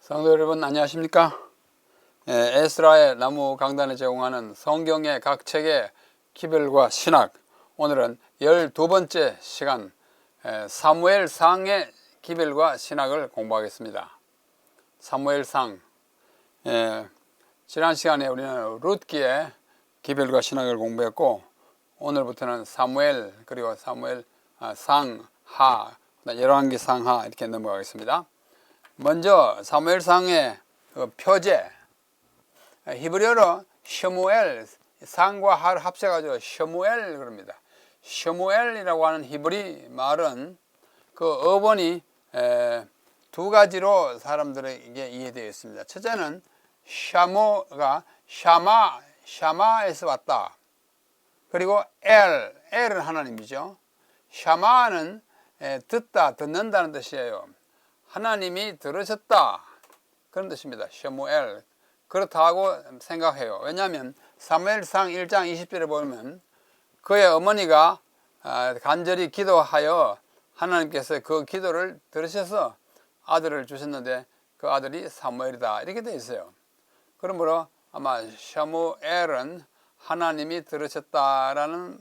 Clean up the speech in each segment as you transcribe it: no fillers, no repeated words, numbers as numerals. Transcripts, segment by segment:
성도 여러분 안녕하십니까? 에스라의 나무 강단에 제공하는 성경의 각 책의 기별과 신학, 오늘은 12번째 시간 사무엘상의 기별과 신학을 공부하겠습니다. 사무엘상, 지난 시간에 우리는 룻기의 기별과 신학을 공부했고, 오늘부터는 사무엘, 그리고 사무엘 상하, 열왕기 상하 이렇게 넘어가겠습니다. 먼저 사무엘상의 표제, 히브리어로 셔무엘, 상과 하를 합쳐가지고 셔무엘 그럽니다. 셔무엘이라고 하는 히브리 말은 그 어원이 두 가지로 사람들에게 이해되어 있습니다. 첫째는 샤모가 샤마에서 왔다. 그리고 엘은 하나님이죠. 샤마는 듣는다는 뜻이에요. 하나님이 들으셨다, 그런 뜻입니다. 셔무엘. 그렇다고 생각해요. 왜냐하면 사무엘상 1장 20절에 보면 그의 어머니가 간절히 기도하여 하나님께서 그 기도를 들으셔서 아들을 주셨는데 그 아들이 사무엘이다, 이렇게 되어 있어요. 그러므로 아마 셔무엘은 하나님이 들으셨다라는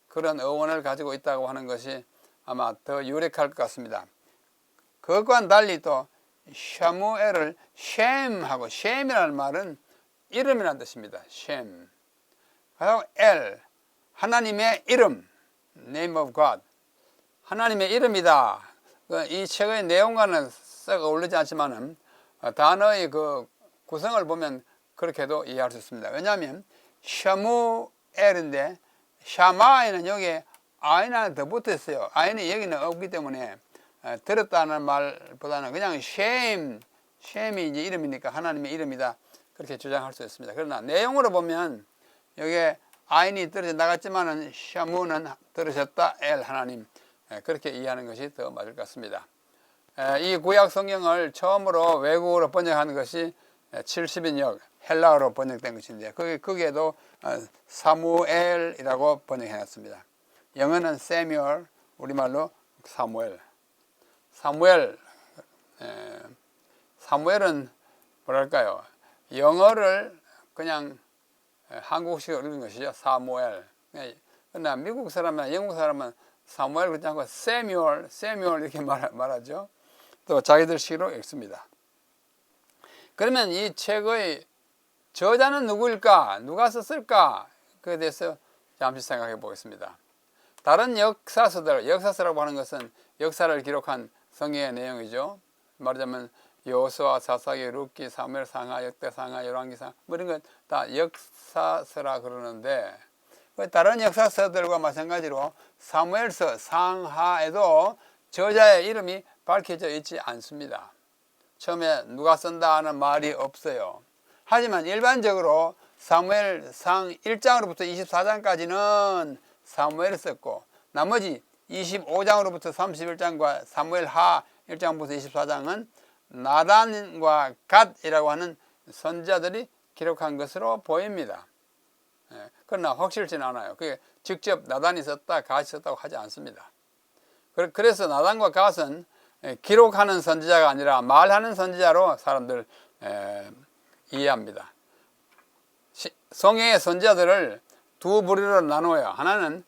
그런 어원을 가지고 있다고 하는 것이 아마 더 유력할 것 같습니다. 그것과는 달리 또 샤무엘을 셴하고, 셴이라는 말은 이름이라는 뜻입니다. 셴. 그리고 엘, 하나님의 이름, name of God, 하나님의 이름이다. 이 책의 내용과는 썩 어울리지 않지만은 단어의 그 구성을 보면 그렇게도 이해할 수 있습니다. 왜냐하면 샤무엘인데 샤마에는 여기에 아인 하나 더 붙어 있어요. 아인이 여기는 없기 때문에 들었다는 말보다는 그냥 셴이 이제 이름이니까 하나님의 이름이다, 그렇게 주장할 수 있습니다. 그러나 내용으로 보면 여기에 아인이 떨어져 나갔지만은 샤무는 들으셨다, 엘 하나님, 그렇게 이해하는 것이 더 맞을 것 같습니다. 이 구약 성경을 처음으로 외국어로 번역한 것이 70인역 헬라어로 번역된 것인데 거기에도 사무엘이라고 번역해 놨습니다. 영어는 세뮤얼, 우리말로 사무엘. 사무엘은 뭐랄까요, 영어를 그냥 한국식으로 읽는 것이죠. 사무엘. 그러나 미국 사람이나 영국 사람은 사무엘 그렇지 않고 세뮤얼 이렇게 말하죠. 또 자기들 식으로 읽습니다. 그러면 이 책의 저자는 누구일까? 누가 썼을까? 그에 대해서 잠시 생각해 보겠습니다. 다른 역사서라고 하는 것은 역사를 기록한 성경의 내용이죠. 말하자면 여호수아, 사사기, 룻기, 사무엘 상하, 역대 상하, 열왕기 상하, 뭐 이런 것 다 역사서라 그러는데, 다른 역사서들과 마찬가지로 사무엘서 상하에도 저자의 이름이 밝혀져 있지 않습니다. 처음에 누가 쓴다 하는 말이 없어요. 하지만 일반적으로 사무엘상 1장으로부터 24장까지는 사무엘이 썼고, 나머지 25장으로부터 31장과 사무엘하 1장부터 24장은 나단과 갓이라고 하는 선지자들이 기록한 것으로 보입니다. 그러나 확실치는 않아요. 그게 직접 나단이 썼다, 갓이 썼다고 하지 않습니다. 그래서 나단과 갓은 기록하는 선지자가 아니라 말하는 선지자로 사람들 이해합니다. 성경의 선지자들을 두 부류로 나누어요. 하나는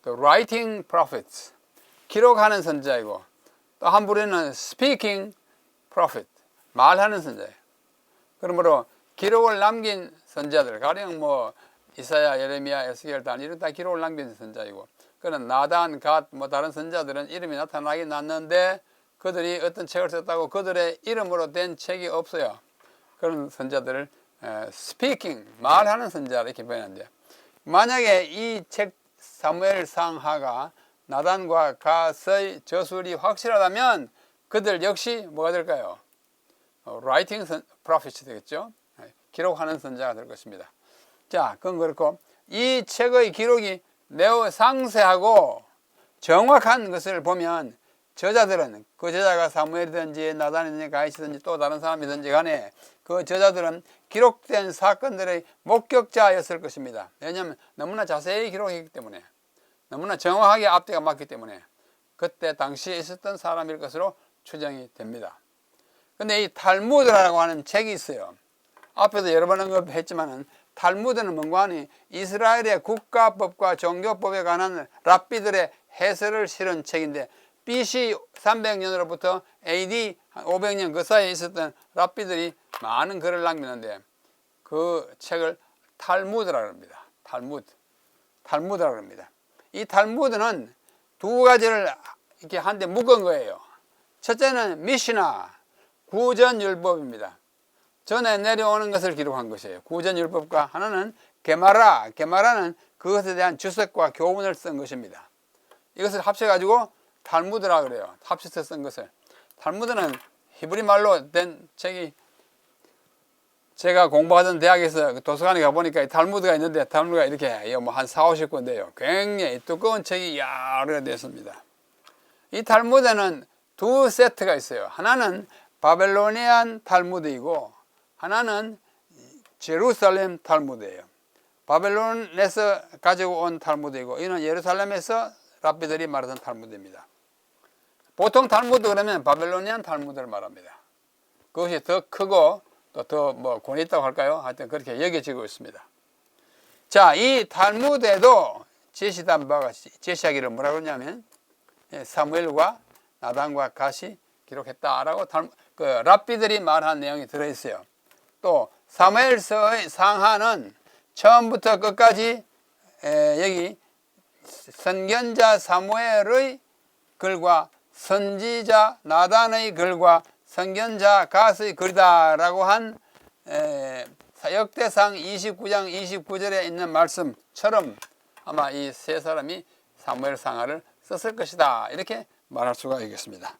writing prophets, 기록하는 선지자이고, 또 한 부류는 speaking prophet, 말하는 선지자예요. 그러므로 기록을 남긴 선지자들, 가령 뭐 이사야, 예레미야, 에스겔, 다니엘 이런 다 기록을 남긴 선지자이고, 그는 나단, 갓, 뭐 다른 선지자들은 이름이 나타나긴 났는데 그들이 어떤 책을 썼다고 그들의 이름으로 된 책이 없어요. 그런 선지자들을 speaking, 말하는 선지자 이렇게 표현한대요. 만약에 이 책 사무엘상하가 나단과 갓의 저술이 확실하다면 그들 역시 뭐가 될까요? writing prophets 되겠죠. 기록하는 선지자가 될 것입니다. 자, 그건 그렇고, 이 책의 기록이 매우 상세하고 정확한 것을 보면 저자들은, 그 저자가 사무엘이든지 나단이든지 갓이든지 또 다른 사람이든지 간에 그 저자들은 기록된 사건들의 목격자였을 것입니다. 왜냐하면 너무나 자세히 기록했기 때문에, 너무나 정확하게 앞뒤가 맞기 때문에 그때 당시에 있었던 사람일 것으로 추정이 됩니다. 근데 이 탈무드라고 하는 책이 있어요. 앞에도 여러 번 언급했지만은 탈무드는 뭔가 하니 이스라엘의 국가법과 종교법에 관한 랍비들의 해설을 실은 책인데 BC 300년으로부터 AD 500년 그 사이에 있었던 랍비들이 많은 글을 남겼는데 그 책을 탈무드라고 합니다. 탈무드라고 합니다. 이 탈무드는 두 가지를 이렇게 한데 묶은 거예요. 첫째는 미시나 구전율법입니다. 전에 내려오는 것을 기록한 것이에요. 구전율법과 하나는 게마라는 그것에 대한 주석과 교훈을 쓴 것입니다. 이것을 합쳐가지고 탈무드라 그래요. 합쳐서 쓴 것을. 탈무드는 히브리 말로 된 책이 제가 공부하던 대학에서 도서관에 가보니까 탈무드가 있는데 탈무드가 이렇게 뭐 한 4, 50권인데요. 굉장히 두꺼운 책이 여러 개 됐습니다. 이 탈무드는 두 세트가 있어요. 하나는 바벨로니안 탈무드이고 하나는 제루살렘 탈무드예요. 바벨론에서 가지고 온 탈무드이고 이는 예루살렘에서 랍비들이 말하던 탈무드입니다. 보통 탈무드 그러면 바벨로니안 탈무드를 말합니다. 그것이 더 크고 또 더 뭐 권위 있다고 할까요? 하여튼 그렇게 여겨지고 있습니다. 자, 이 탈무드에도 제시한 바가 제시하기를 뭐라고 그러냐면 사무엘과 나단과 갓이 기록했다라고 그 랍비들이 말한 내용이 들어있어요. 또 사무엘서의 상하는 처음부터 끝까지 여기 선견자 사무엘의 글과 선지자 나단의 글과 선견자 갓의 글이다라고 한 역대상 29장 29절에 있는 말씀처럼 아마 이 세 사람이 사무엘 상하를 썼을 것이다 이렇게 말할 수가 있겠습니다.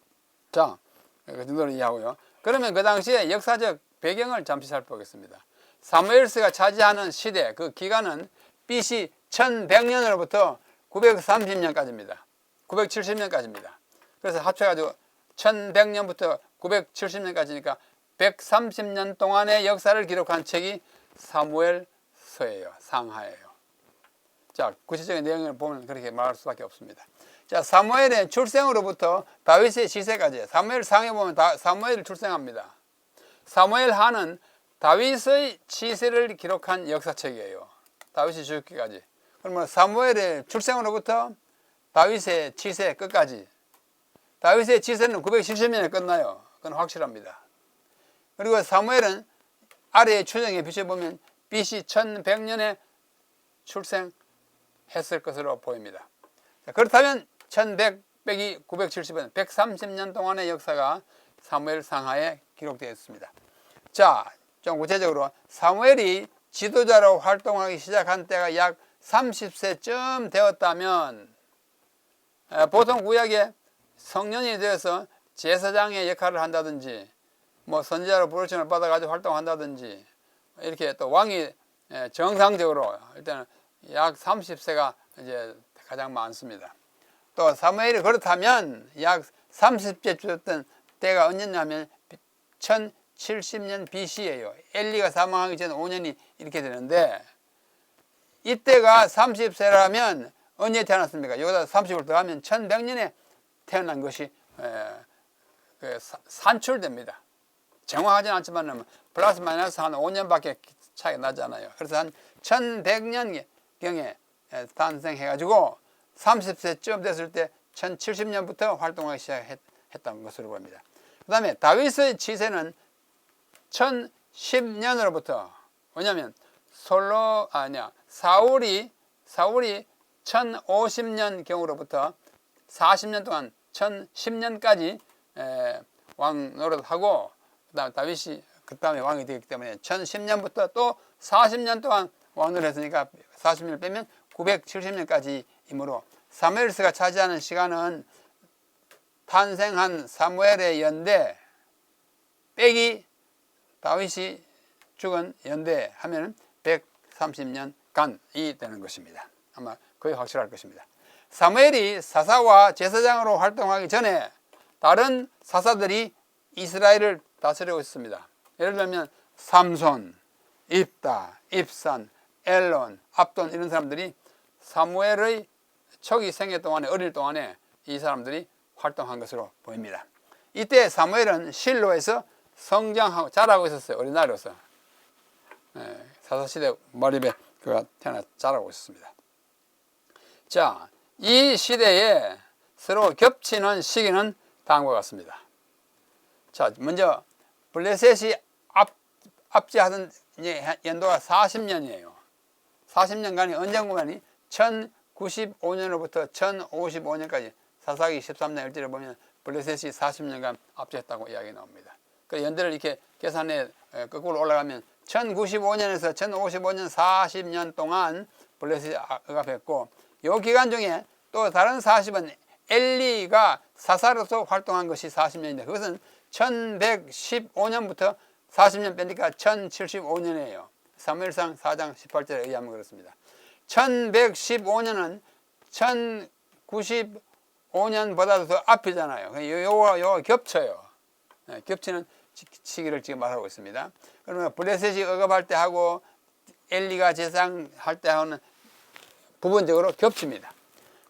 자, 그 정도로 이해하고요. 그러면 그 당시에 역사적 배경을 잠시 살펴보겠습니다. 사무엘서가 차지하는 시대, 그 기간은 BC 1100년으로부터 930년까지입니다. 970년까지입니다. 그래서 합쳐가지고 1100년부터 970년까지니까 130년 동안의 역사를 기록한 책이 사무엘서예요. 상하예요. 자, 구체적인 내용을 보면 그렇게 말할 수밖에 없습니다. 자, 사무엘의 출생으로부터 다윗의 시세까지 사무엘 상에 보면 사무엘을 출생합니다. 사무엘 하는 다윗의 치세를 기록한 역사책이에요. 다윗이 죽기까지. 그러면 사무엘의 출생으로부터 다윗의 치세 끝까지. 다윗의 치세는 970년에 끝나요. 그건 확실합니다. 그리고 사무엘은 아래의 추정에 비춰보면 BC 1100년에 출생했을 것으로 보입니다. 자, 그렇다면 1100 빼기 970은 130년 동안의 역사가 사무엘 상하에 기록되어 있습니다. 자, 좀 구체적으로 사무엘이 지도자로 활동하기 시작한 때가 약 30세쯤 되었다면 보통 구약에 성년이 되어서 제사장의 역할을 한다든지 뭐 선지자로 부르심을 받아가지고 활동한다든지 이렇게 또 왕이 정상적으로 일단은 약 30세가 이제 가장 많습니다. 또 사무엘이 그렇다면 약 30세 주었던 때가 언제냐면 1070년 BC예요. 엘리가 사망하기 전 5년이 이렇게 되는데 이때가 30세라면 언제 태어났습니까? 여기다 30을 더하면 1100년에 태어난 것이 산출됩니다. 정확하지는 않지만 플러스 마이너스 한 5년밖에 차이가 나잖아요. 그래서 한 1100년경에 탄생해가지고 30세쯤 됐을 때 1070년부터 활동하기 시작했던 것으로 보입니다. 그 다음에 다윗의 치세는 1010년으로부터 왜냐하면 사울이 1050년 경으로부터 40년 동안 1010년까지 왕 노릇하고 그다음 다윗이 그 다음에 왕이 되기 때문에 1010년부터 또 40년 동안 왕 노릇했으니까 40년을 빼면 970년까지이므로 사무엘서가 차지하는 시간은 탄생한 사무엘의 연대 빼기 다윗이 죽은 연대 하면 130년간이 되는 것입니다. 아마 거의 확실할 것입니다. 사무엘이 사사와 제사장으로 활동하기 전에 다른 사사들이 이스라엘을 다스리고 있습니다. 예를 들면 삼손, 입다, 입산, 엘론, 압돈 이런 사람들이 사무엘의 초기 생애 동안에 어릴 동안에 이 사람들이 활동한 것으로 보입니다. 이때 사무엘은 실로에서 성장하고 자라고 있었어요. 어린아이로서. 사사시대 머리에 그가 태어나 자라고 있었습니다. 자, 이 시대에 서로 겹치는 시기는 다음과 같습니다. 자, 먼저 블레셋이 압제하던 연도가 40년이에요. 40년간이 언젠가만이 1095년으로부터 1055년까지 사사기 13장 1절에 보면 블레셋이 40년간 압제했다고 이야기 나옵니다. 그 연대를 이렇게 계산해 거꾸로 올라가면 1095년에서 1055년 40년 동안 블레셋이 억압했고, 이 기간 중에 또 다른 40은 엘리가 사사로서 활동한 것이 40년인데 그것은 1115년부터 40년 빼니까 1075년이에요. 사무엘상 4장 18절에 의하면 그렇습니다. 1115년은 1095년보다도 더 앞이잖아요. 요거 겹쳐요. 겹치는 시기를 지금 말하고 있습니다. 그러면 블레셋이 억압할 때 하고 엘리가 제사장할 때 하는 부분적으로 겹칩니다.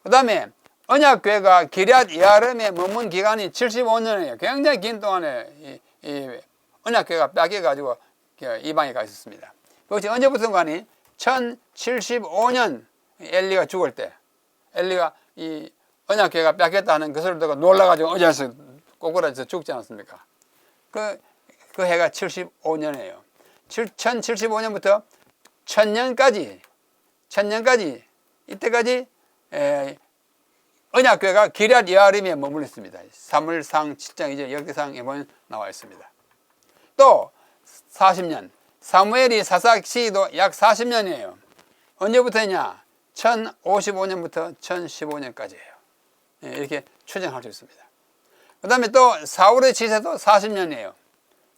그 다음에 언약궤가 기럇 여아림에 머문 기간이 75년이에요. 굉장히 긴 동안에 이 언약궤가 뺏겨가지고 이방에 가 있었습니다. 그것이 언제부터인가니 1075년 엘리가 죽을 때, 엘리가 이 언약궤가 뺏겼다는 것을 듣고 놀라가지고 어제서 꼬꾸라져서 죽지 않았습니까? 그 해가 75년이에요. 1075년부터 1000년까지 이때까지 언약궤가 기럇 여아림에 머물렀습니다. 사무엘상 7장 이제 역대상에 보면 나와 있습니다. 또 40년, 사무엘이 사사 시기도 약 40년이에요. 언제부터냐? 1055년부터 1015년까지예요. 이렇게 추정할 수 있습니다. 그 다음에 또 사울의 지세도 40년이에요.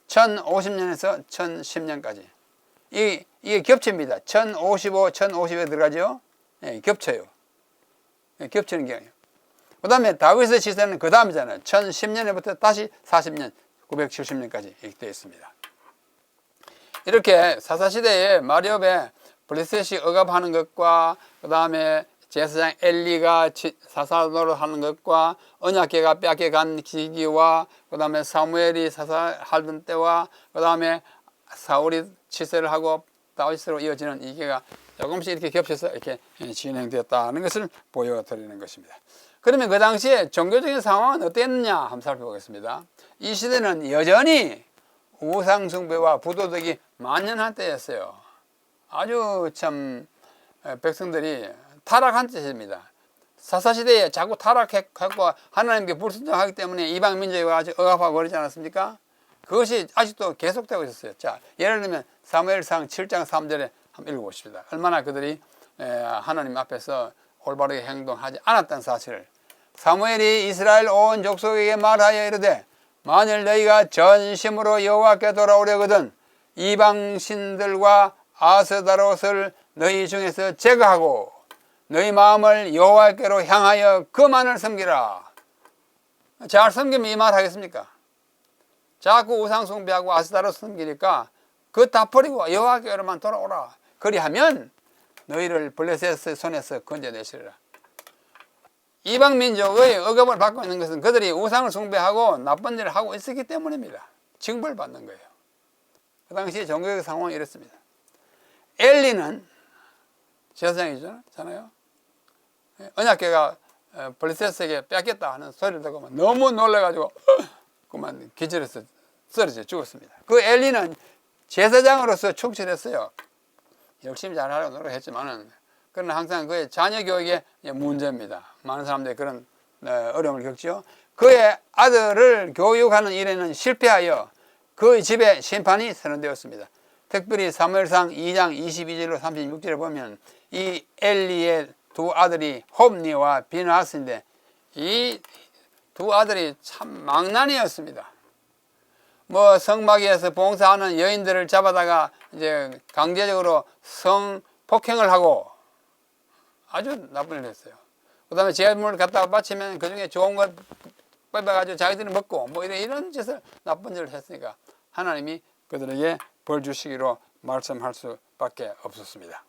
1050년에서 1010년까지. 이게 겹칩니다. 1055, 1050에 들어가죠? 겹쳐요. 겹치는 경우예요. 그 다음에 다윗의 지세는 그 다음이잖아요. 1010년부터 다시 40년, 970년까지 이렇게 되어 있습니다. 이렇게 사사시대에 마리옵에 블레셋이 억압하는 것과 그 다음에 제사장 엘리가 사사 노릇하는 것과 언약궤가 뺏겨간 시기와 그 다음에 사무엘이 사사하던 때와 그 다음에 사울이 치세를 하고 다윗으로 이어지는 이게가 조금씩 이렇게 겹쳐서 이렇게 진행되었다는 것을 보여드리는 것입니다. 그러면 그 당시에 종교적인 상황은 어땠느냐 한번 살펴보겠습니다. 이 시대는 여전히 우상숭배와 부도덕이 만연한 때였어요. 아주 참 백성들이 타락한 뜻입니다. 사사시대에 자꾸 타락했고 하나님께 불순종하기 때문에 이방 민족이 아주 억압하고 그러지 않았습니까? 그것이 아직도 계속되고 있었어요. 자, 예를 들면 사무엘상 7장 3절에 한번 읽어보십시다. 얼마나 그들이 하나님 앞에서 올바르게 행동하지 않았다는 사실을. 사무엘이 이스라엘 온 족속에게 말하여 이르되 만일 너희가 전심으로 여호와께 돌아오려거든 이방 신들과 아스다롯을 너희 중에서 제거하고 너희 마음을 여호와께로 향하여 그만을 섬기라. 잘 섬기면 이 말 하겠습니까? 자꾸 우상 숭배하고 아스다롯 섬기니까 그거 다 버리고 여호와께로만 돌아오라. 그리하면 너희를 블레셋의 손에서 건져내시리라. 이방 민족의 억압을 받고 있는 것은 그들이 우상을 숭배하고 나쁜 일을 하고 있었기 때문입니다. 징벌 받는 거예요. 그 당시 종교의 상황이 이렇습니다. 엘리는 제사장이잖아요. 언약궤가 블레셋에게 뺏겼다 하는 소리를 듣고 너무 놀라가지고 그만 기절해서 쓰러져 죽었습니다. 그 엘리는 제사장으로서 충실했어요. 열심히 잘하려고 노력했지만은 그러나 항상 그의 자녀 교육에 문제입니다. 많은 사람들이 그런 어려움을 겪죠. 그의 아들을 교육하는 일에는 실패하여 그의 집에 심판이 선언되었습니다. 특별히 사무엘상 2장 22절로 36절에 보면 이 엘리의 두 아들이 홉니와 비느하스인데 이 두 아들이 참 망나니였습니다. 뭐 성막에서 봉사하는 여인들을 잡아다가 이제 강제적으로 성폭행을 하고 아주 나쁜 일을 했어요. 그 다음에 제물을 갖다가 바치면 그 중에 좋은 걸 빼봐가지고 자기들이 먹고 뭐 이런 짓을 나쁜 일을 했으니까 하나님이 그들에게 벌 주시기로 말씀할 수밖에 없었습니다.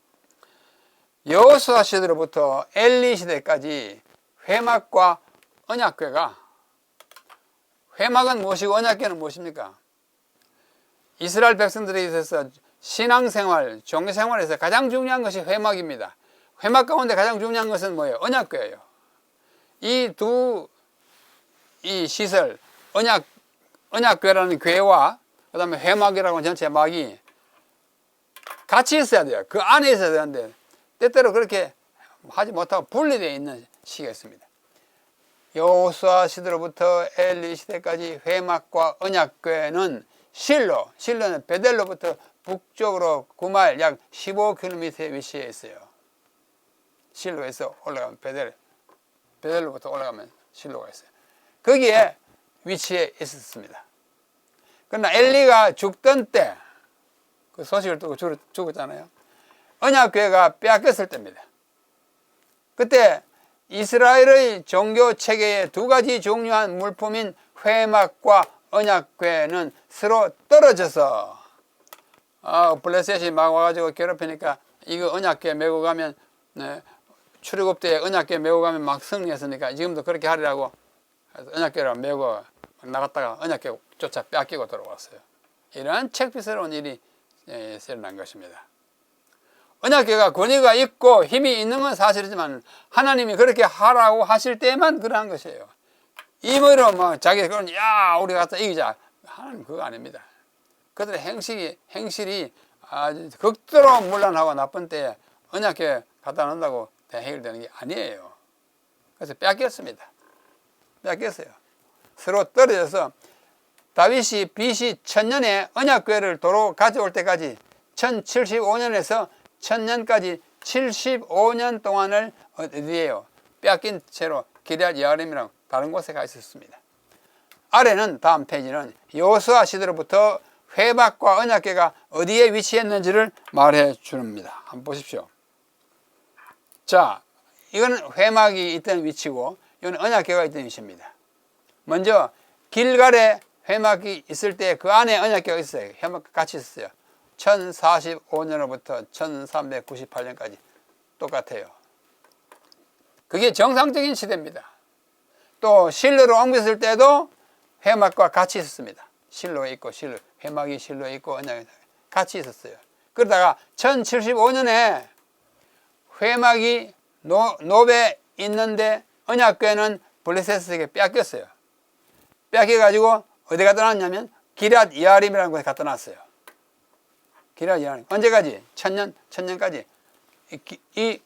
여호수아 시대로부터 엘리 시대까지 회막과 언약궤가, 회막은 무엇이고 언약궤는 무엇입니까? 이스라엘 백성들에 있어서 신앙생활, 종교생활에서 가장 중요한 것이 회막입니다. 회막 가운데 가장 중요한 것은 뭐예요? 언약궤예요. 이 시설, 언약궤라는 궤와 그 다음에 회막이라고 하는 전체 막이 같이 있어야 돼요. 그 안에 있어야 되는데 때때로 그렇게 하지 못하고 분리되어 있는 시기가 있습니다. 여호수아 시대로부터 엘리 시대까지 회막과 언약궤는 실로는 베델로부터 북쪽으로 9마일 약 15km에 위치해 있어요. 실로에서 올라가면 베델로부터 올라가면 실로가 있어요. 거기에 위치해 있었습니다. 그러나 엘리가 죽던 때, 그 소식을 듣고 죽었잖아요. 언약궤가 빼앗겼을 때입니다. 그때 이스라엘의 종교 체계의 두 가지 중요한 물품인 회막과 언약궤는 서로 떨어져서 블레셋이 막 와가지고 괴롭히니까 이거 언약궤 메고 가면 출애굽 때 언약궤 메고 가면 막 승리했으니까 지금도 그렇게 하리라고 언약궤를 메고 나갔다가 언약궤 쫓아 뺏기고 들어왔어요. 이러한 책비스러운 일이 일어난 것입니다. 언약궤가 권위가 있고 힘이 있는 건 사실이지만 하나님이 그렇게 하라고 하실 때만 그러한 것이에요. 임의로 막 자기 그런 우리가 갖다 이기자 하나님 그거 아닙니다. 그들의 행실이 아주 극도로 문란하고 나쁜 때에 언약궤 갖다 놓는다고 해결되는 게 아니에요. 그래서 뺏겼습니다. 뺏겼어요. 서로 떨어져서 다윗이 BC 1000년에 언약궤를 도로 가져올 때까지 1075년에서 1000년까지 75년 동안을 어디에요? 뺏긴 채로 기럇 여아림이라고 다른 곳에 가 있었습니다. 아래는 다음 페이지는 여호수아 시대로부터 회막과 언약궤가 어디에 위치했는지를 말해 줍니다. 한번 보십시오. 자, 이거는 회막이 있던 위치고 이건 언약궤가 있던 위치입니다. 먼저 길갈에 회막이 있을 때 그 안에 언약궤가 있어요. 회막과 같이 있었어요. 1045년부터 1398년까지 똑같아요. 그게 정상적인 시대입니다. 또 실로로 옮겼을 때도 회막과 같이 있었습니다. 실로에 있고 회막이 실로에 있고 언약이 같이 있었어요. 그러다가 1075년에 회막이 노베에 있는데 언약궤는 블레셋에게 뺏겼어요. 뺏겨가지고 어디 갖다 놨냐면 기럇 여아림이라는 곳에 갖다 놨어요. 기럇 여아림. 언제까지? 1000년까지.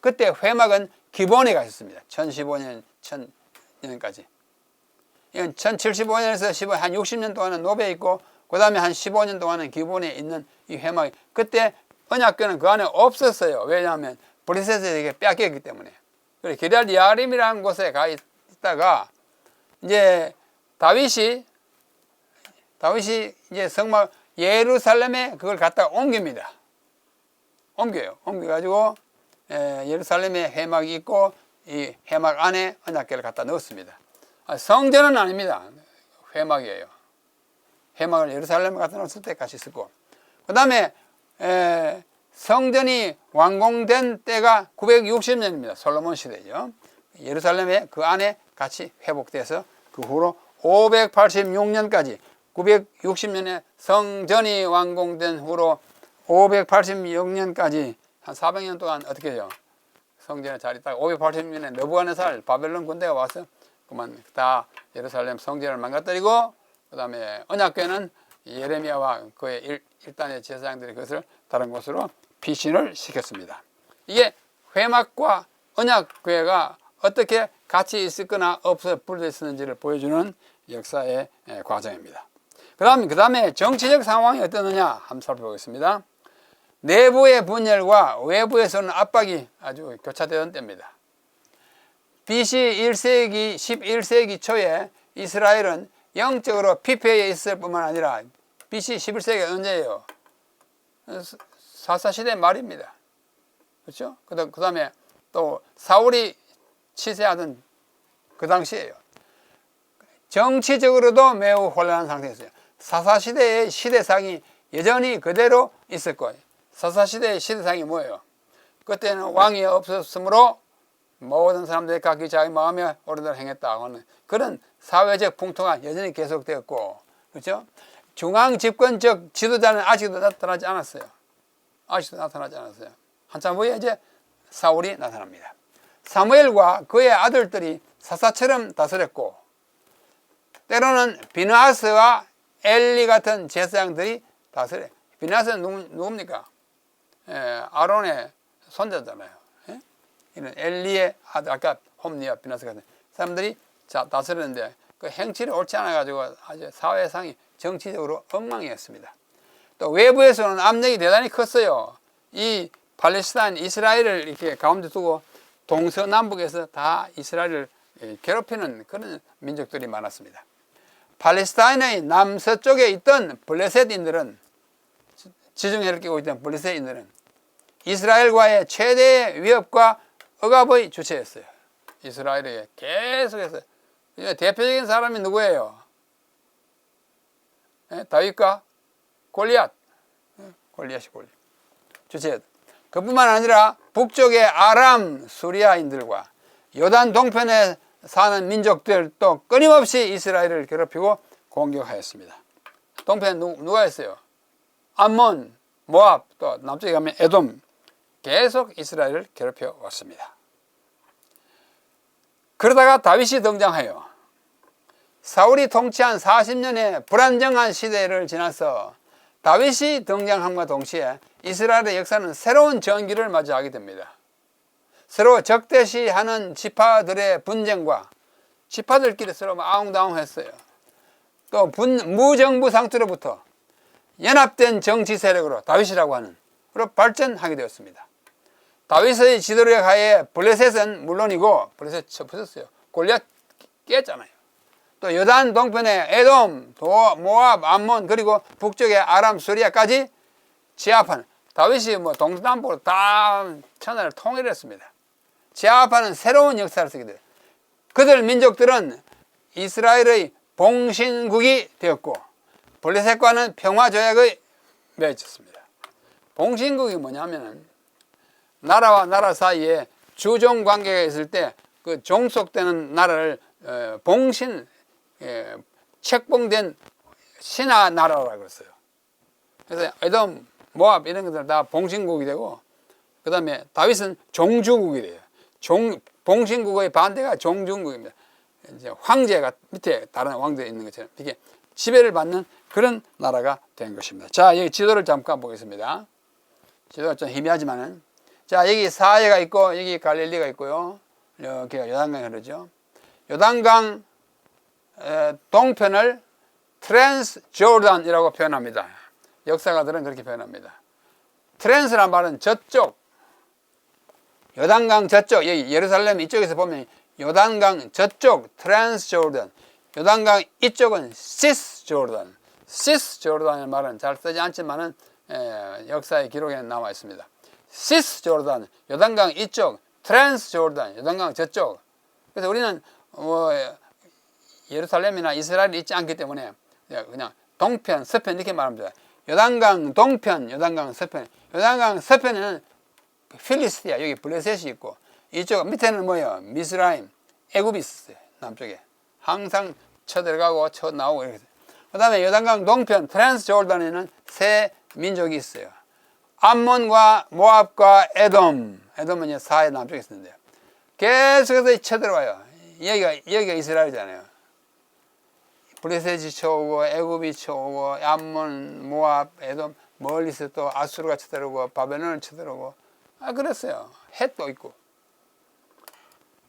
그때 회막은 기본에 가 있었습니다. 1015년, 1000년까지. 이건 1075년에서 한 60년 동안은 노베에 있고 그 다음에 한 15년 동안은 기본에 있는 이 회막이 그때 언약궤는 그 안에 없었어요. 왜냐하면 블레셋에게 뺏겼기 때문에. 그래서 기럇 여아림이라는 곳에 가 있다가 이제 다윗이 이제 성막 예루살렘에 그걸 갖다가 옮깁니다. 옮겨가지고 예루살렘에 회막이 있고 이 회막 안에 언약궤를 갖다 넣었습니다. 성전은 아닙니다. 회막이에요. 회막을 예루살렘에 갖다 놓았을 때 같이 있었고 그 다음에 성전이 완공된 때가 960년입니다. 솔로몬 시대죠. 예루살렘에 그 안에 같이 회복돼서 그 후로 586년까지 960년에 성전이 완공된 후로 586년까지 한 400년 동안 어떻게 해요? 성전에 잘 있다가 586년에 느부갓네살 바벨론 군대가 와서 그만 다 예루살렘 성전을 망가뜨리고 그 다음에 언약궤는 예레미야와 그의 일단의 제사장들이 그것을 다른 곳으로 피신을 시켰습니다. 이게 회막과 언약궤가 어떻게 같이 있었거나 없어 분리되어 있었는지를 보여주는 역사의 과정입니다. 그 다음에 정치적 상황이 어떠느냐 한번 살펴보겠습니다. 내부의 분열과 외부에서는 압박이 아주 교차되던 때입니다. BC 1세기, 11세기 초에 이스라엘은 영적으로 피폐해 있을 뿐만 아니라 BC 11세기가 언제예요? 사사시대 말입니다. 그렇죠? 그 다음에 또 사울이 치세하던 그 당시에요. 정치적으로도 매우 혼란한 상태였어요. 사사시대의 시대상이 여전히 그대로 있었고 사사시대의 시대상이 뭐예요? 그때는 왕이 없었으므로 모든 사람들이 각기 자기 마음에 옳은 대로 행했다 하는 그런 사회적 풍토가 여전히 계속되었고 그렇죠? 중앙 집권적 지도자는 아직도 나타나지 않았어요. 아직도 나타나지 않았어요. 한참 후에 이제 사울이 나타납니다. 사무엘과 그의 아들들이 사사처럼 다스렸고, 때로는 비느하스와 엘리 같은 제사장들이 다스려. 비느하스는 누굽니까? 아론의 손자잖아요. 이는 엘리의 아들, 아까 홈리와 비느하스 같은 사람들이 다스렸는데 그 행실이 옳지 않아가지고 아주 사회상이 정치적으로 엉망이었습니다. 또 외부에서는 압력이 대단히 컸어요. 이 팔레스타인, 이스라엘을 이렇게 가운데 두고 동서남북에서 다 이스라엘을 괴롭히는 그런 민족들이 많았습니다. 팔레스타인의 남서쪽에 있던 블레셋인들은, 지중해를 끼고 있던 블레셋인들은 이스라엘과의 최대의 위협과 억압의 주체였어요. 이스라엘에 계속해서 대표적인 사람이 누구예요? 다윗과 골리앗. 골리앗이 주체였다. 그뿐만 아니라 북쪽의 아람 수리아인들과 요단 동편에 사는 민족들도 끊임없이 이스라엘을 괴롭히고 공격하였습니다. 동편에 누가 있어요? 암몬, 모압, 또 남쪽에 가면 에돔, 계속 이스라엘을 괴롭혀 왔습니다. 그러다가 다윗이 등장해요. 사울이 통치한 40년의 불안정한 시대를 지나서 다윗이 등장함과 동시에 이스라엘의 역사는 새로운 전기를 맞이하게 됩니다. 서로 적대시하는 지파들의 분쟁과 지파들끼리 서로 아웅다웅했어요. 또 무정부 상태로부터 연합된 정치 세력으로 다윗이라고 하는 그로 발전하게 되었습니다. 다윗의 지도력 하에 블레셋은 물론이고, 블레셋 쳐부셨어요. 골리앗 깼잖아요. 또 요단 동편의 에돔, 모압, 암몬, 그리고 북쪽의 아람, 수리아까지 제압하는, 다윗이 동서남북으로 다 천하를 통일했습니다. 제압하는 새로운 역사를 쓰게 돼요. 그들 민족들은 이스라엘의 봉신국이 되었고, 블레셋과는 평화조약을 맺었습니다. 봉신국이 뭐냐면은 나라와 나라 사이에 주종 관계가 있을 때 그 종속되는 나라를 봉신, 책봉된 신하 나라라고 그랬어요. 그래서 에돔, 모압 이런 것들 다 봉신국이 되고, 그 다음에 다윗은 종주국이 돼요. 봉신국의 반대가 종주국입니다. 이제 황제가 밑에 다른 왕들이 있는 것처럼 이게 지배를 받는 그런 나라가 된 것입니다. 자, 여기 지도를 잠깐 보겠습니다. 지도가 좀 희미하지만은, 자, 여기 사해가 있고, 여기 갈릴리가 있고요. 이렇게 요단강이 흐르죠. 요단강 동편을 트랜스 조단이라고 표현합니다. 역사가들은 그렇게 표현합니다. 트랜스란 말은 저쪽, 요단강 저쪽, 여기 예루살렘 이쪽에서 보면 요단강 저쪽 트랜스 조단, 요단강 이쪽은 시스 조단. 시스 조단의 말은 잘 쓰지 않지만은 역사의 기록에 남아 있습니다. 시스 조단, 요단강 이쪽, 트랜스 조단, 요단강 저쪽. 그래서 우리는 예루살렘이나 이스라엘이 있지 않기 때문에 그냥 동편, 서편 이렇게 말합니다. 요단강 동편, 요단강 서편. 요단강 서편에는 필리스티아, 여기 블레셋이 있고, 이쪽 밑에는 뭐예요? 미스라임, 애굽이 있었어요. 남쪽에. 항상 쳐들어가고 쳐나오고 이렇게. 그 다음에 요단강 동편, 트랜스 조단에는 세 민족이 있어요. 암몬과 모압과 에돔. 에돔은 이제 사해 남쪽에 있었는데요. 계속해서 쳐들어와요. 여기가 이스라엘이잖아요. 블레셋이 쳐오고, 애굽이 쳐오고, 암몬, 모압, 에돔, 멀리서 또 아수르가 쳐들어오고, 바벨론을 쳐들어오고, 그랬어요. 헷도 있고.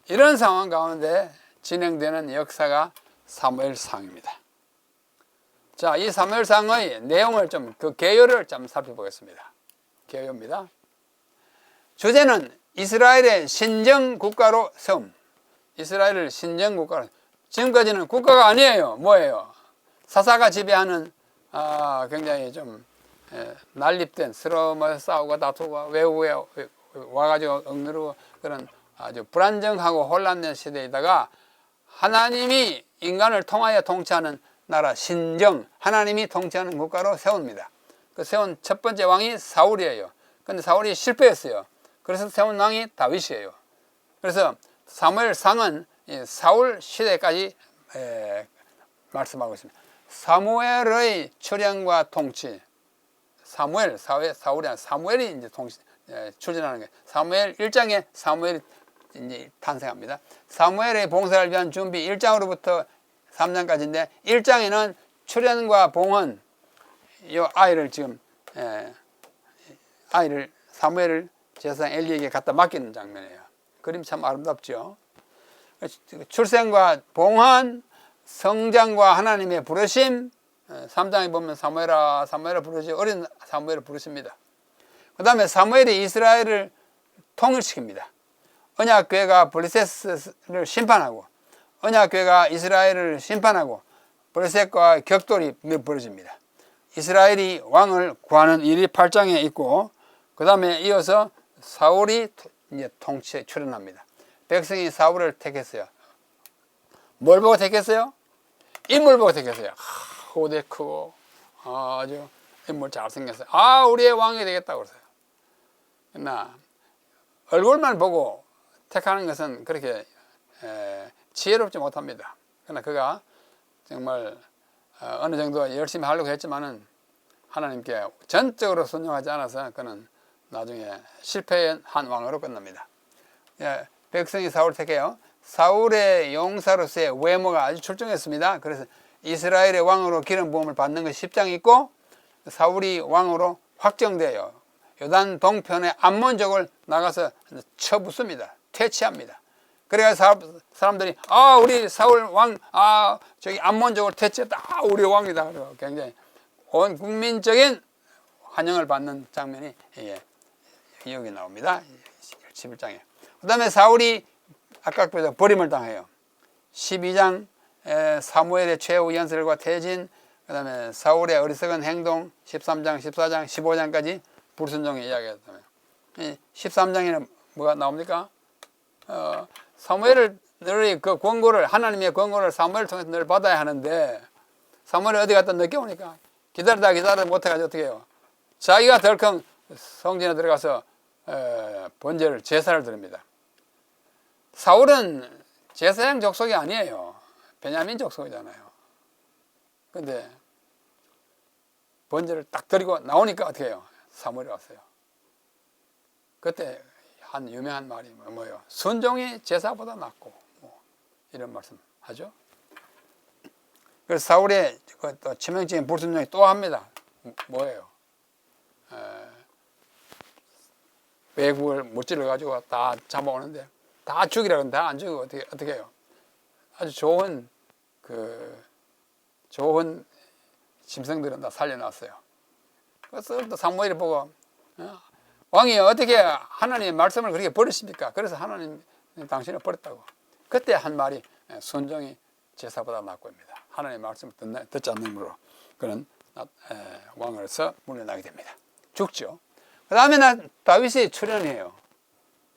이런 상황 가운데 진행되는 역사가 사무엘상입니다. 자, 이 사무엘상의 내용을 그 개요를 좀 살펴보겠습니다. 개요입니다. 주제는 이스라엘의 신정국가로 세움. 이스라엘을 신정국가로. 지금까지는 국가가 아니에요. 뭐예요? 사사가 지배하는 굉장히 좀 난립된, 서로 싸우고 다투고 외국에 와가지고 억누르고 그런 아주 불안정하고 혼란된 시대에다가 하나님이 인간을 통하여 통치하는 나라 신정, 하나님이 통치하는 국가로 세웁니다. 그 세운 첫 번째 왕이 사울이에요. 근데 사울이 실패했어요. 그래서 세운 왕이 다윗이에요. 그래서 사무엘상은 사울 시대까지 말씀하고 있습니다. 사무엘의 출현과 통치. 사무엘이 이제 출전하는 거예요. 사무엘 1장에 사무엘이 이제 탄생합니다. 사무엘의 봉사를 위한 준비 1장으로부터 3장까지인데 1장에는 출현과 봉헌 이 아이를 지금 사무엘을 제사장 엘리에게 갖다 맡기는 장면이에요. 그림 참 아름답죠. 출생과 봉헌, 성장과 하나님의 부르심. 3장에 보면 사무엘아 부르시 어린 사무엘을 부르십니다. 그 다음에 사무엘이 이스라엘을 통일시킵니다. 언약궤가 블레셋을 심판하고 언약궤가 이스라엘을 심판하고 블레셋과 격돌이 벌어집니다. 이스라엘이 왕을 구하는 일이 8장에 있고 그 다음에 이어서 사울이 이제 통치에 출현합니다. 백성이 사울을 택했어요. 뭘 보고 택했어요? 인물 보고 택했어요. 호대 크고 아주 인물 잘생겼어요. 우리의 왕이 되겠다고 그러세요. 그러나 얼굴만 보고 택하는 것은 그렇게 지혜롭지 못합니다. 그러나 그가 정말 어느 정도 열심히 하려고 했지만은 하나님께 전적으로 순종하지 않아서 그는 나중에 실패한 왕으로 끝납니다. 백성이 사울을 택해요. 사울의 용사로서의 외모가 아주 출중했습니다. 그래서 이스라엘의 왕으로 기름 부음을 받는 것이 10장이 있고 사울이 왕으로 확정돼요. 요단 동편의 암몬족을 나가서 쳐붓습니다. 퇴치합니다. 그래야 사람들이 우리 사울 왕 저기 암몬족을 퇴치했다. 우리 왕이다. 그리고 굉장히 온 국민적인 환영을 받는 장면이 여기 나옵니다. 11장에. 그 다음에 사울이 아까 버림을 당해요. 12장 사무엘의 최후 연설과 퇴진, 그 다음에 사울의 어리석은 행동 13장, 14장, 15장까지 불순종의 이야기였다면 13장에는 뭐가 나옵니까? 사무엘을 늘 그 권고를 하나님의 권고를 사무엘을 통해서 늘 받아야 하는데 사무엘이 어디 갔다 늦게 오니까 기다리다 못해가지고 어떻게 해요? 자기가 덜컹 성전에 들어가서 번제를 제사를 드립니다. 사울은 제사장 족속이 아니에요. 베냐민 족속이잖아요. 근데 번제를 딱 드리고 나오니까 어떻게 해요? 사무엘이 왔어요. 그때 한 유명한 말이 뭐예요? 순종이 제사보다 낫고 이런 말씀 하죠. 그래서 사울의 또 치명적인 불순종이 또 합니다. 뭐예요? 외국을 못질러 가지고 다 잡아오는데 다 죽이라 그러는데 다 안 죽이고 어떻게 해요? 아주 좋은 짐승들은 다 살려놨어요. 그래서 또 사무엘이 보고 왕이 어떻게 하나님의 말씀을 그렇게 버리십니까? 그래서 하나님 당신을 버렸다고. 그때 한 말이 순종이 제사보다 낫고입니다. 하나님의 말씀을 듣지 않는 으로 그는 왕으로서 물러나게 됩니다. 죽죠. 그 다음에 다윗이 출현해요.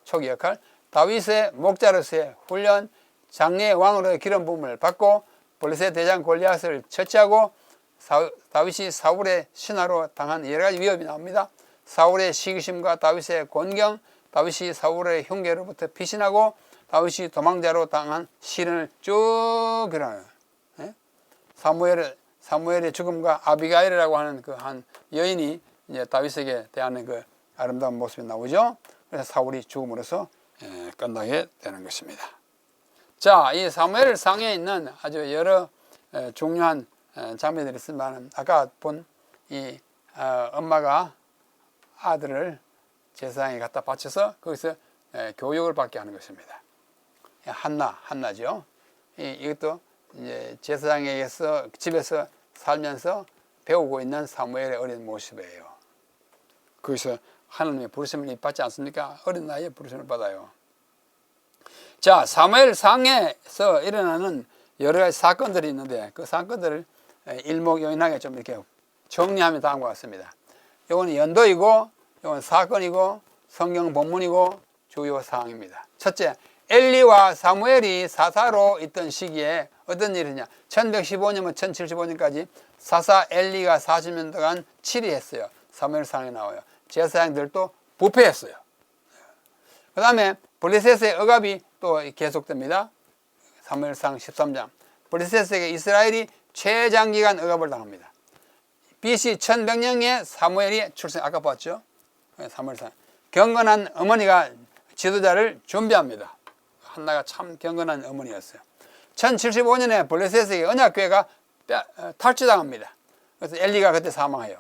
초기 역할. 다윗의 목자로서의 훈련, 장래의 왕으로의 기름 부음을 받고 블레셋 대장 골리앗을 처치하고 다윗이 사울의 신하로 당한 여러 가지 위협이 나옵니다. 사울의 시기심과 다윗의 곤경, 다윗이 사울의 흉계로부터 피신하고 다윗이 도망자로 당한 시련을 쭉 그려요. 사무엘의 죽음과 아비가일이라고 하는 그 한 여인이 이제 다윗에게 대하는 그 아름다운 모습이 나오죠. 그래서 사울이 죽음으로써 끝나게 되는 것입니다. 자, 이 사무엘 상에 있는 아주 여러 중요한 장면들이 있지만 아까 본 이 엄마가 아들을 제사장에 갖다 바쳐서 거기서 교육을 받게 하는 것입니다. 한나죠. 이것도 이제 제사장에게서 집에서 살면서 배우고 있는 사무엘의 어린 모습이에요. 거기서 하나님의 부르심을 받지 않습니까? 어린 나이에 부르심을 받아요. 자, 사무엘 상에서 일어나는 여러 가지 사건들이 있는데 그 사건들을 일목요연하게 좀 이렇게 정리하면 다음과 같습니다. 이건 연도이고, 이건 사건이고, 성경 본문이고, 주요 사항입니다. 첫째, 엘리와 사무엘이 사사로 있던 시기에 어떤 일이 있냐? 1115년부터 1075년까지 사사 엘리가 40년 동안 치리했어요. 사무엘상에 나와요. 제사장들도 부패했어요. 그 다음에 블레셋의 억압이 또 계속됩니다. 사무엘상 13장. 블레셋에게 이스라엘이 최장기간 억압을 당합니다. BC 1100년에 사무엘이 출생, 아까 봤죠? 사무엘상. 경건한 어머니가 지도자를 준비합니다. 한나가 참 경건한 어머니였어요. 1075년에 블레셋에게 언약궤가 탈취당합니다. 그래서 엘리가 그때 사망해요.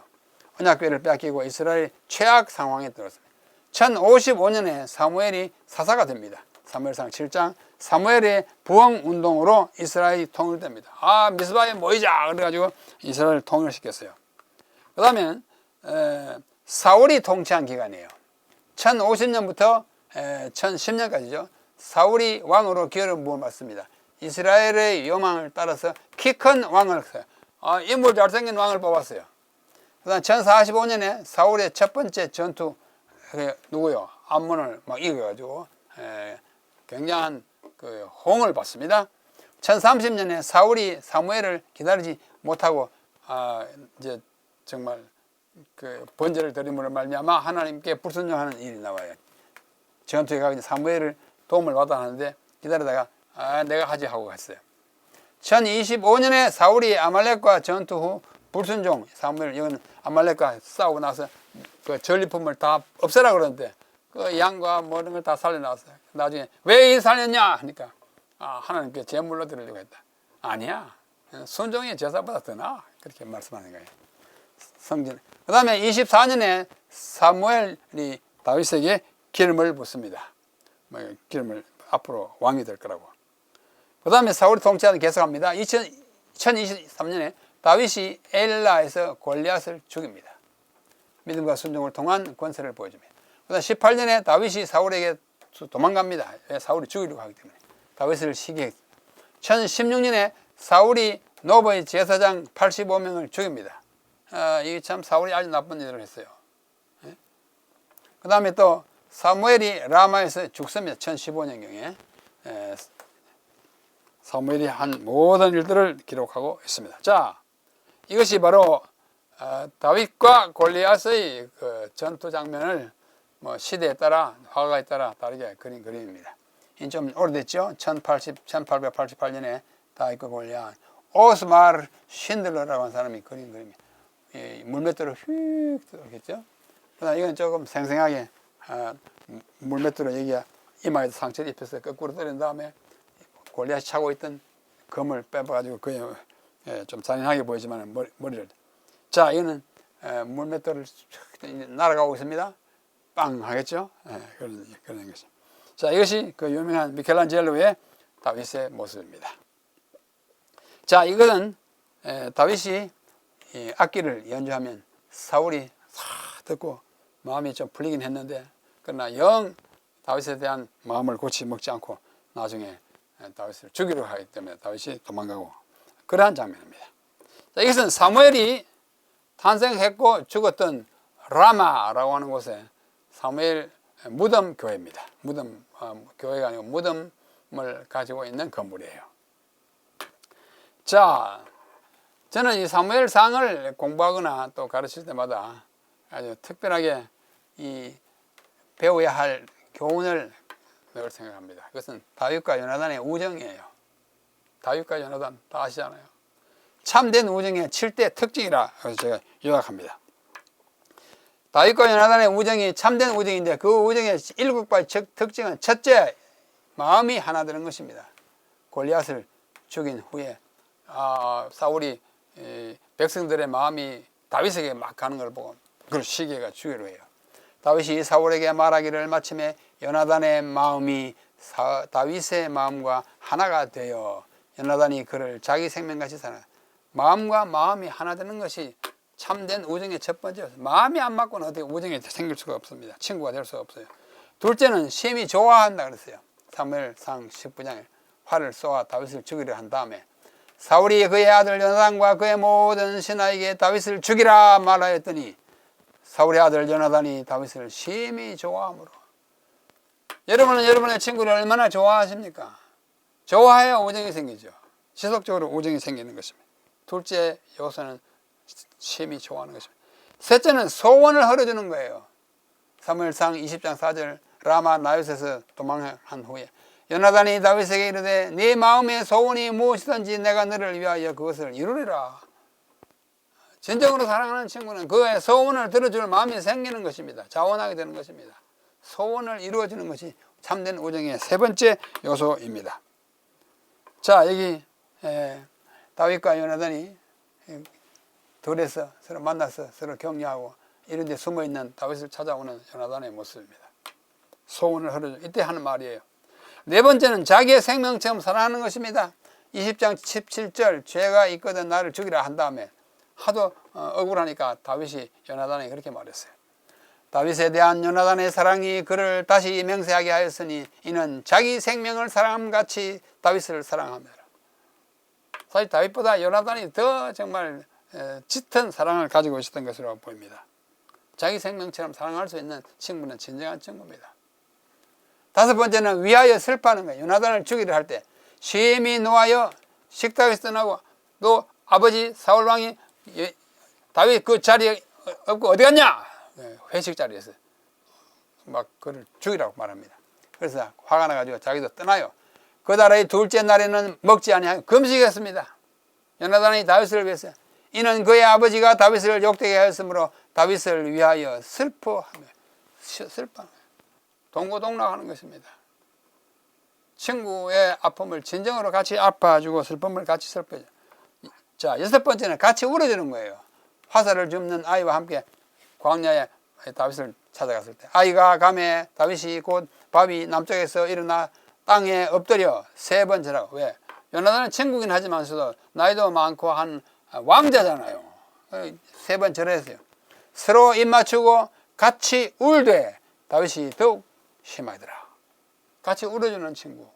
언약궤를 뺏기고 이스라엘이 최악 상황에 들었습니다. 1055년에 사무엘이 사사가 됩니다. 사무엘상 7장. 사무엘의 부흥운동으로 이스라엘이 통일됩니다. 미스바에 모이자 그래가지고 이스라엘을 통일시켰어요. 그 다음에 사울이 통치한 기간이에요. 1050년부터 1010년까지죠. 사울이 왕으로 기회를 부어받습니다. 이스라엘의 요망을 따라서 키 큰 왕을 인물 잘생긴 왕을 뽑았어요. 그 다음 1045년에 사울의 첫 번째 전투 누구요? 암몬을 막 이겨가지고 굉장한 그 호응을 받습니다. 1030년에 사울이 사무엘을 기다리지 못하고 이제 정말 그 번제를 드림으로 말미암아 하나님께 불순종하는 일이 나와요. 전투에 가서 사무엘을 도움을 받아 하는데 기다리다가 내가 하지 하고 갔어요. 1025년에 사울이 아말렉과 전투 후 불순종, 사무엘 이건 아말렉과 싸우고 나서 그 전리품을 다 없애라 그러는데 그 양과 모든 걸 다 살려놨어요. 나중에 왜 이 살렸냐 하니까 하나님께 제물로 드리려고 했다. 아니야, 순종이 제사보다 더 나아, 그렇게 말씀하는 거예요. 성전. 그 다음에 24년에 사무엘이 다윗에게 기름을 붓습니다. 기름을 앞으로 왕이 될 거라고. 그 다음에 사울이 통치하는 계속합니다. 1023년에 다윗이 엘라에서 골리앗을 죽입니다. 믿음과 순종을 통한 권세를 보여줍니다. 그 다음 18년에 다윗이 사울에게 도망갑니다. 사울이 죽이려고 하기 때문에 다윗을 시기했습니다. 1016년에 사울이 노브의 제사장 85명을 죽입니다. 이게 참 사울이 아주 나쁜 일을 했어요. 그 다음에 또 사무엘이 라마에서 죽습니다. 1015년경에 사무엘이 한 모든 일들을 기록하고 있습니다. 자, 이것이 바로 다윗과 골리앗의 그 전투 장면을 시대에 따라 화가에 따라 다르게 그린 그림입니다. 이 좀 오래됐죠. 1888년에 다윗과 골리앗, 오스마르 쉰들러라고 하는 사람이 그린 그림입니다. 물맷돌을 휙 들어오겠죠. 그다음 이건 조금 생생하게 물맷돌을 여기가 이마에도 상처를 입혀서 거꾸로 때린 다음에 골리앗이 차고 있던 검을 빼봐가지고 그에 좀 잔인하게 보이지만 머리를. 자, 이거는 물맷돌을 날아가고 있습니다. 빵 하겠죠. 그런 것이. 자, 이것이 그 유명한 미켈란젤로의 다윗의 모습입니다. 자, 이것은 다윗이 악기를 연주하면 사울이 싹 듣고 마음이 좀 풀리긴 했는데, 그러나 영 다윗에 대한 마음을 고치 먹지 않고 나중에 다윗을 죽이려 하기 때문에 다윗이 도망가고, 그러한 장면입니다. 자, 이것은 사무엘이 탄생했고 죽었던 라마라고 하는 곳에 사무엘 무덤 교회입니다. 무덤 교회가 아니고 무덤을 가지고 있는 건물이에요. 자, 저는 이 사무엘상을 공부하거나 또 가르칠 때마다 아주 특별하게 이 배워야 할 교훈을 늘 생각합니다. 그것은 다윗과 요나단의 우정이에요. 다윗과 요나단 다 아시잖아요. 참된 우정의 7대 특징이라 제가 요약합니다. 다윗과 요나단의 우정이 참된 우정인데 그 우정의 7가지 특징은 첫째, 마음이 하나 되는 것입니다. 골리앗을 죽인 후에 사울이 백성들의 마음이 다윗에게 막 가는 걸 보고 그걸 시기가 죽이려 해요. 다윗이 사울에게 말하기를 마침에 요나단의 마음이 다윗의 마음과 하나가 되어 요나단이 그를 자기 생명같이 사는, 마음과 마음이 하나 되는 것이 참된 우정의 첫 번째. 마음이 안 맞고는 어떻게 우정이 생길 수가 없습니다. 친구가 될 수가 없어요. 둘째는 심히 좋아한다 그랬어요. 사무엘상 19장에 활을 쏘아 다윗을 죽이려 한 다음에 사울이 그의 아들 요나단과 그의 모든 신하에게 다윗을 죽이라 말하였더니 사울의 아들 요나단이 다윗을 심히 좋아하므로. 여러분은 여러분의 친구를 얼마나 좋아하십니까? 좋아해야 우정이 생기죠. 지속적으로 우정이 생기는 것입니다. 둘째 요소는 심히 좋아하는 것입니다. 셋째는 소원을 허려주는 거예요. 사무엘상 20장 4절 라마 나요스에서 도망한 후에 요나단이 다윗에게 이르되 네 마음의 소원이 무엇이든지 내가 너를 위하여 그것을 이루리라. 진정으로 사랑하는 친구는 그의 소원을 들어줄 마음이 생기는 것입니다. 자원하게 되는 것입니다. 소원을 이루어주는 것이 참된 우정의 세 번째 요소입니다. 자, 여기 다윗과 요나단이 들에서 서로 만나서 서로 격려하고 이런 데 숨어있는 다윗을 찾아오는 요나단의 모습입니다. 소원을 흘려줘. 이때 하는 말이에요. 네 번째는 자기의 생명처럼 사랑하는 것입니다. 20장 17절 죄가 있거든 나를 죽이라 한 다음에 하도 억울하니까 다윗이 요나단에게 그렇게 말했어요. 다윗에 대한 요나단의 사랑이 그를 다시 맹세하게 하였으니 이는 자기 생명을 사랑함같이 다윗을 사랑합니다. 사실 다윗보다 요나단이 더 정말 짙은 사랑을 가지고 있었던 것으로 보입니다. 자기 생명처럼 사랑할 수 있는 친구는 진정한 친구입니다. 다섯 번째는 위하여 슬퍼하는 거예요. 요나단을 죽이려 할 때 심히 노하여 식탁에서 떠나고 또 아버지 사울왕이 다윗 그 자리에 없고 어디 갔냐? 회식 자리에서 막 그를 죽이라고 말합니다. 그래서 화가 나가지고 자기도 떠나요. 그 달의 둘째 날에는 먹지 아니하고 금식했습니다. 요나단이 다윗을 위해서 이는 그의 아버지가 다윗을 욕되게 하였으므로 다윗을 위하여 슬퍼하며 동고동락하는 것입니다. 친구의 아픔을 진정으로 같이 아파주고 슬픔을 같이 슬퍼줘. 자, 여섯 번째는 같이 울어주는 거예요. 화살을 줍는 아이와 함께 광야에 다윗을 찾아갔을 때 아이가 가매 다윗이 곧 밥이 남쪽에서 일어나 땅에 엎드려 세 번 절하고. 왜? 요나단은 친구긴 하지만서도 나이도 많고 한 왕자잖아요. 세 번 절했어요. 서로 입 맞추고 같이 울되 다윗이 더욱 심하더라. 같이 울어주는 친구,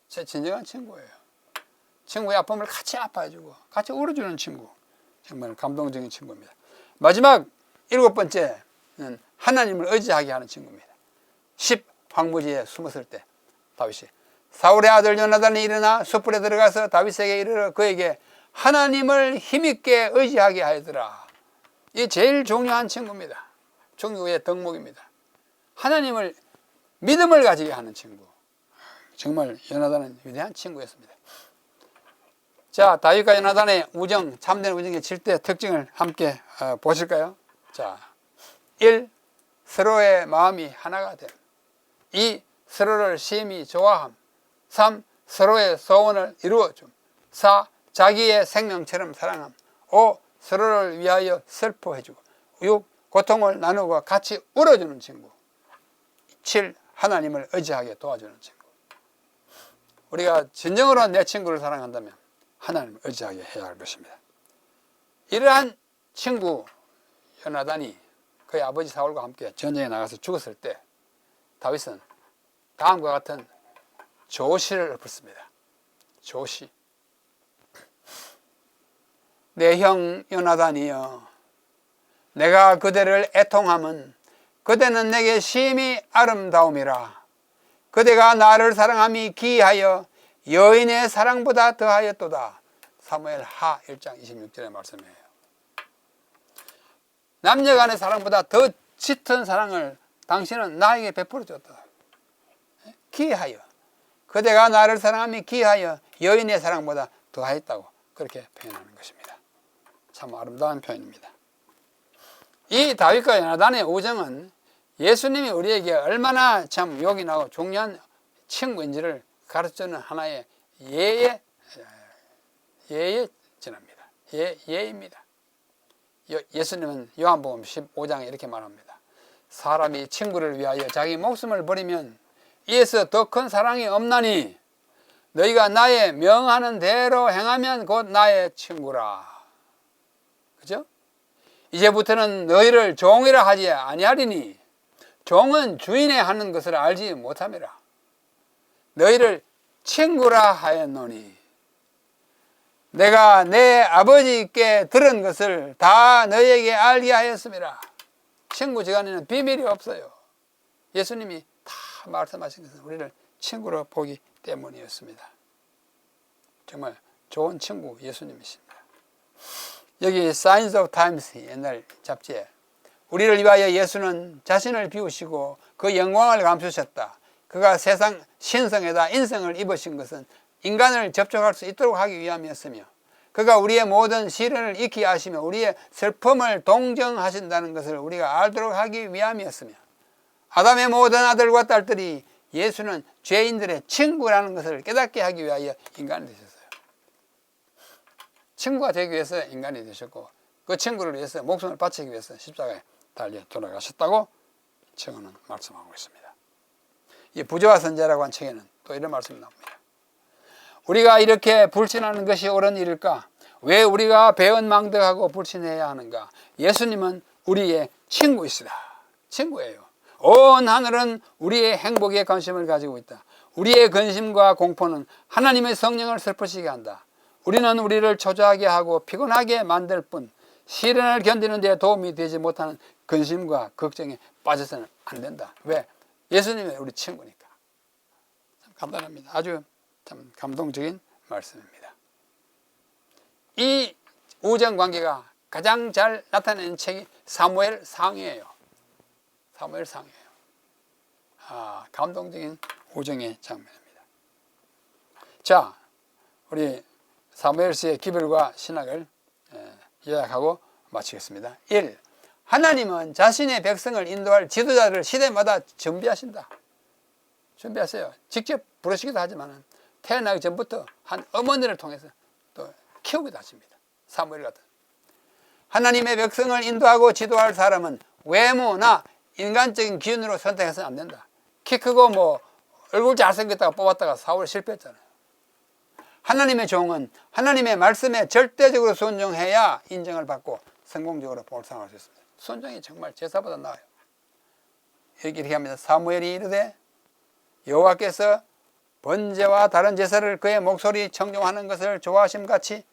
제 진정한 친구예요. 친구의 아픔을 같이 아파주고 같이 울어주는 친구, 정말 감동적인 친구입니다. 마지막 일곱 번째는 하나님을 의지하게 하는 친구입니다. 10 황무지에 숨었을 때 다윗이 사울의 아들 요나단이 일어나 숯불에 들어가서 다윗에게 이르러 그에게 하나님을 힘있게 의지하게 하더라. 이게 제일 중요한 친구입니다. 종교의 덕목입니다. 하나님을 믿음을 가지게 하는 친구. 정말 요나단은 위대한 친구였습니다. 자, 다윗과 요나단의 우정, 참된 우정의 7대 특징을 함께 보실까요? 자, 1. 서로의 마음이 하나가 됨. 2. 서로를 심히 좋아함. 3. 서로의 소원을 이루어줌. 4. 자기의 생명처럼 사랑함. 5. 서로를 위하여 슬퍼해주고. 6. 고통을 나누고 같이 울어주는 친구. 7. 하나님을 의지하게 도와주는 친구. 우리가 진정으로 내 친구를 사랑한다면 하나님을 의지하게 해야 할 것입니다. 이러한 친구 요나단이 그의 아버지 사울과 함께 전쟁에 나가서 죽었을 때 다윗은 다음과 같은 조시를 읊었습니다. 조시. 내 형 요나단이여, 내가 그대를 애통함은 그대는 내게 심히 아름다움이라. 그대가 나를 사랑함이 기이하여 여인의 사랑보다 더하였도다. 사무엘 하 1장 26절의 말씀이에요. 남녀 간의 사랑보다 더 짙은 사랑을 당신은 나에게 베풀어 줬다. 기이하여. 그대가 나를 사랑함이 기이하여 여인의 사랑보다 더하였다고 그렇게 표현하는 것입니다. 참 아름다운 표현입니다. 이 다윗과 요나단의 우정은 예수님이 우리에게 얼마나 참 요긴하고 중요한 친구인지를 가르쳐주는 하나의 예입니다. 예수님은 요한복음 15장에 이렇게 말합니다. 사람이 친구를 위하여 자기 목숨을 버리면 이에서 더 큰 사랑이 없나니 너희가 나의 명하는 대로 행하면 곧 나의 친구라. 그죠? 이제부터는 너희를 종이라 하지 아니하리니 종은 주인의 하는 것을 알지 못함이라. 너희를 친구라 하였노니 내가 내 아버지께 들은 것을 다 너희에게 알게 하였음이라. 친구지간에는 비밀이 없어요. 예수님이 다 말씀하신 것은 우리를 친구로 보기 때문이었습니다. 정말 좋은 친구 예수님이십니다. 여기 Signs of Times 옛날 잡지에 우리를 위하여 예수는 자신을 비우시고 그 영광을 감추셨다. 그가 세상 신성에다 인성을 입으신 것은 인간을 접촉할 수 있도록 하기 위함이었으며 그가 우리의 모든 시련을 익히 아시며 우리의 슬픔을 동정하신다는 것을 우리가 알도록 하기 위함이었으며 아담의 모든 아들과 딸들이 예수는 죄인들의 친구라는 것을 깨닫게 하기 위하여 인간이 되셨어요. 친구가 되기 위해서 인간이 되셨고 그 친구를 위해서 목숨을 바치기 위해서 십자가에 달려 돌아가셨다고 책은 말씀하고 있습니다. 이 부조와 선지자라고 한 책에는 또 이런 말씀이 나옵니다. 우리가 이렇게 불신하는 것이 옳은 일일까? 왜 우리가 배은망덕하고 불신해야 하는가? 예수님은 우리의 친구이시다. 친구예요. 온 하늘은 우리의 행복에 관심을 가지고 있다. 우리의 근심과 공포는 하나님의 성령을 슬프시게 한다. 우리는 우리를 초조하게 하고 피곤하게 만들 뿐 시련을 견디는 데 도움이 되지 못하는 근심과 걱정에 빠져서는 안 된다. 왜? 예수님이 우리 친구니까. 참 간단합니다. 아주 참 감동적인 말씀입니다. 이 우정관계가 가장 잘 나타내는 책이 사무엘상이에요. 사무엘상이에요. 감동적인 우정의 장면입니다. 자, 우리 사무엘서의 기별과 신학을 요약하고 마치겠습니다. 1. 하나님은 자신의 백성을 인도할 지도자를 시대마다 준비하신다. 준비하세요. 직접 부르시기도 하지만 태어나기 전부터 한 어머니를 통해서 또 키우기도 하십니다. 사무엘 같은. 하나님의 백성을 인도하고 지도할 사람은 외모나 인간적인 기준으로 선택해서는 안 된다. 키 크고 뭐 얼굴 잘생겼다가 뽑았다가 사울 실패했잖아요. 하나님의 종은 하나님의 말씀에 절대적으로 순종해야 인정을 받고 성공적으로 볼상할 수 있습니다. 순종이 정말 제사보다 나아요. 이렇게 합니다. 사무엘이 이르되 여호와께서 번제와 다른 제사를 그의 목소리 청종하는 것을 좋아하심같이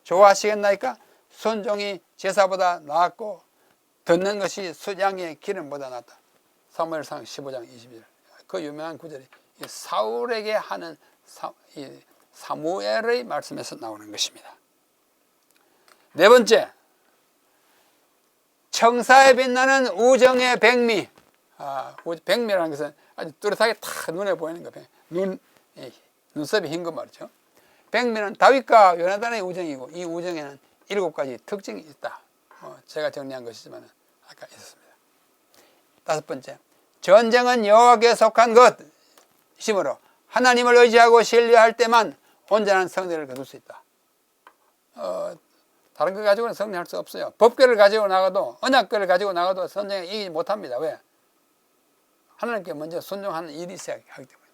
좋아하시겠나이까? 순종이 제사보다 나았고 듣는 것이 수양의 기름보다 낫다. 사무엘상 15장 22절. 그 유명한 구절이 사울에게 하는 사무엘의 말씀에서 나오는 것입니다. 네 번째, 청사에 빛나는 우정의 백미. 백미라는 것은 아주 뚜렷하게 다 눈에 보이는 거예요. 눈썹이 흰 거 말이죠. 백미는 다윗과 요나단의 우정이고 이 우정에는 7가지 특징이 있다. 제가 정리한 것이지만 아까 있었습니다. 다섯 번째, 전쟁은 여호와께 속한 것이므로 하나님을 의지하고 신뢰할 때만 온전한 승리를 거둘 수 있다. 다른 거 가지고는 승리할 수 없어요. 법궤를 가지고 나가도 언약궤를 가지고 나가도 전쟁에 이기지 못합니다. 왜? 하나님께 먼저 순종하는 일이 있어야 하기 때문에.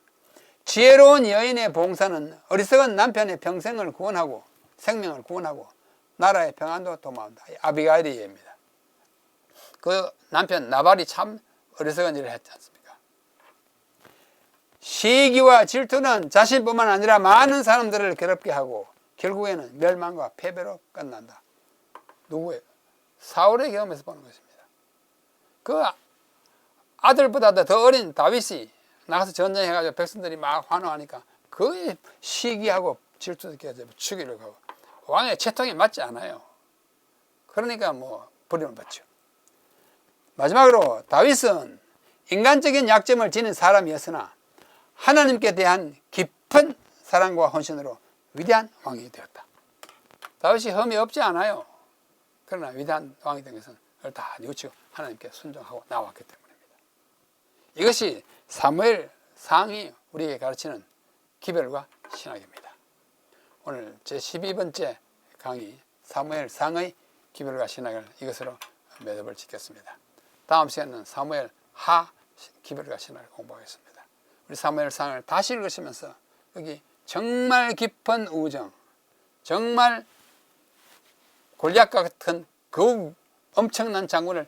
지혜로운 여인의 봉사는 어리석은 남편의 평생을 구원하고 생명을 구원하고 나라의 평안도 도모한다. 아비가일의 예입니다. 그 남편 나발이 참 어리석은 일을 했지 않습니까? 시기와 질투는 자신뿐만 아니라 많은 사람들을 괴롭게 하고 결국에는 멸망과 패배로 끝난다. 누구예요? 사울의 경험에서 보는 것입니다. 그 아들보다 더 어린 다윗이 나가서 전쟁해가지고 백성들이 막 환호하니까 그 시기하고 질투를 죽이려고 하고 왕의 채통에 맞지 않아요. 그러니까 뭐 버림을 받죠. 마지막으로 다윗은 인간적인 약점을 지닌 사람이었으나 하나님께 대한 깊은 사랑과 헌신으로 위대한 왕이 되었다. 다윗이 흠이 없지 않아요. 그러나 위대한 왕이 된 것은 그걸 다 뉘우치고 하나님께 순종하고 나왔기 때문입니다. 이것이 사무엘상이 우리에게 가르치는 기별과 신학입니다. 오늘 제12번째 강의 사무엘상의 기별과 신학을 이것으로 매듭을 짓겠습니다. 다음 시간에는 사무엘하 기별과 신학을 공부하겠습니다. 우리 사무엘상을 다시 읽으시면서 여기 정말 깊은 우정, 정말 골리앗과 같은 그 엄청난 장군을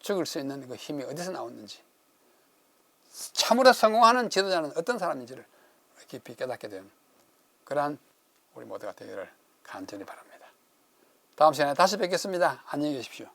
죽일 수 있는 그 힘이 어디서 나왔는지, 참으로 성공하는 지도자는 어떤 사람인지를 깊이 깨닫게 되는 그러한 우리 모두가 되기를 간절히 바랍니다. 다음 시간에 다시 뵙겠습니다. 안녕히 계십시오.